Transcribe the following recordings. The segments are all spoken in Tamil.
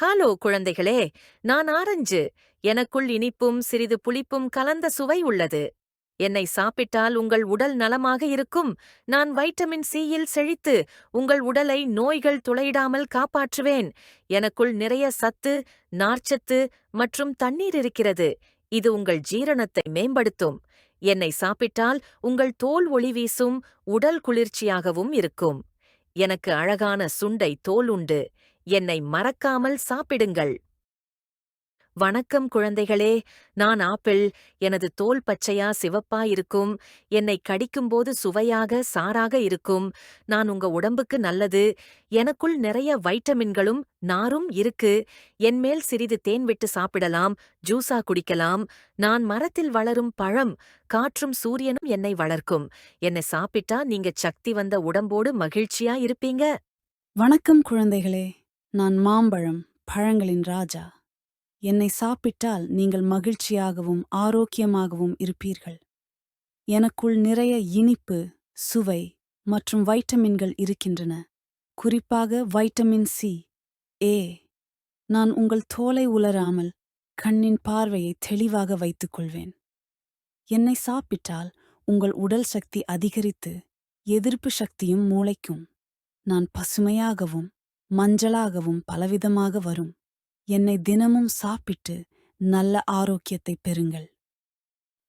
ஹலோ குழந்தைகளே, நான் ஆரஞ்சு. எனக்குள் இனிப்பும் சிறிது புளிப்பும் கலந்த சுவை உள்ளது. என்னை சாப்பிட்டால் உங்கள் உடல் நலமாக இருக்கும். நான் வைட்டமின் சியில் செழித்து உங்கள் உடலை நோய்கள் துளையிடாமல் காப்பாற்றுவேன். எனக்குள் நிறைய சத்து, நார்ச்சத்து மற்றும் தண்ணீர் இருக்கிறது. இது உங்கள் ஜீரணத்தை மேம்படுத்தும். என்னை சாப்பிட்டால் உங்கள் தோல் ஒளி வீசும், உடல் குளிர்ச்சியாகவும் இருக்கும். எனக்கு அழகான சுண்டை தோல் உண்டு. என்னை மறக்காமல் சாப்பிடுங்கள். வணக்கம் குழந்தைகளே, நான் ஆப்பிள். எனது தோல் பச்சையா சிவப்பா இருக்கும். என்னை கடிக்கும்போது சுவையாக சாராக இருக்கும். நான் உங்க உடம்புக்கு நல்லது. எனக்குள் நிறைய வைட்டமின்களும் நாரும் இருக்கு. என்மேல் சிறிது தேன் விட்டு சாப்பிடலாம், ஜூஸா குடிக்கலாம். நான் மரத்தில் வளரும் பழம். காற்றும் சூரியனும் என்னை வளர்க்கும். என்னை சாப்பிட்டா நீங்க சக்தி வந்த உடம்போடு மகிழ்ச்சியா இருப்பீங்க. வணக்கம் குழந்தைகளே, நான் மாம்பழம், பழங்களின் ராஜா. என்னை சாப்பிட்டால் நீங்கள் மகிழ்ச்சியாகவும் ஆரோக்கியமாகவும் இருப்பீர்கள். எனக்குள் நிறைய இனிப்பு, சுவை மற்றும் வைட்டமின்கள் இருக்கின்றன. குறிப்பாக வைட்டமின் சி, ஏ. நான் உங்கள் தோலை உலராமல் கண்ணின் பார்வையை தெளிவாக வைத்துக் கொள்வேன். என்னை சாப்பிட்டால் உங்கள் உடல் சக்தி அதிகரித்து எதிர்ப்பு சக்தியும் மூளைக்கும். நான் பசுமையாகவும் மஞ்சளாகவும் பலவிதமாக வரும். என்னை தினமும் சாப்பிட்டு நல்ல ஆரோக்கியத்தை பெறுங்கள்.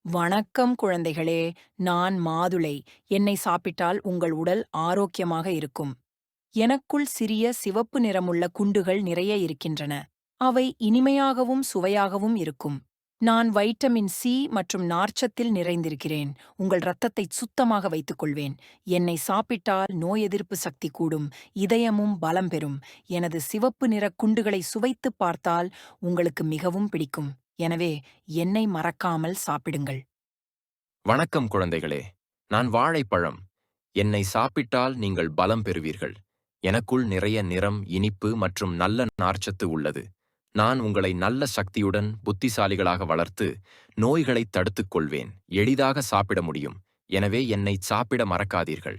வணக்கம் குழந்தைகளே, நான் மாதுளை. என்னை சாப்பிட்டால் உங்கள் உடல் ஆரோக்கியமாக இருக்கும். எனக்குள் சிறிய சிவப்பு நிறமுள்ள குண்டுகள் நிறைய இருக்கின்றன. அவை இனிமையாகவும் சுவையாகவும் இருக்கும். நான் வைட்டமின் சி மற்றும் நார்ச்சத்தில் நிறைந்திருக்கிறேன். உங்கள் இரத்தத்தை சுத்தமாக வைத்துக் கொள்வேன். என்னை சாப்பிட்டால் நோய் எதிர்ப்பு சக்தி கூடும், இதயமும் பலம் பெறும். எனது சிவப்பு நிற குண்டுகளை சுவைத்துப் பார்த்தால் உங்களுக்கு மிகவும் பிடிக்கும். எனவே என்னை மறக்காமல் சாப்பிடுங்கள். வணக்கம் குழந்தைகளே, நான் வாழைப்பழம். என்னை சாப்பிட்டால் நீங்கள் பலம் பெறுவீர்கள். எனக்குள் நிறைய நிறம், இனிப்பு மற்றும் நல்ல நார்ச்சத்து உள்ளது. நான் உங்களை நல்ல சக்தியுடன் புத்திசாலிகளாக வளர்த்து நோய்களைத் தடுத்துக் கொள்வேன். எளிதாக சாப்பிட முடியும். எனவே என்னை சாப்பிட மறக்காதீர்கள்.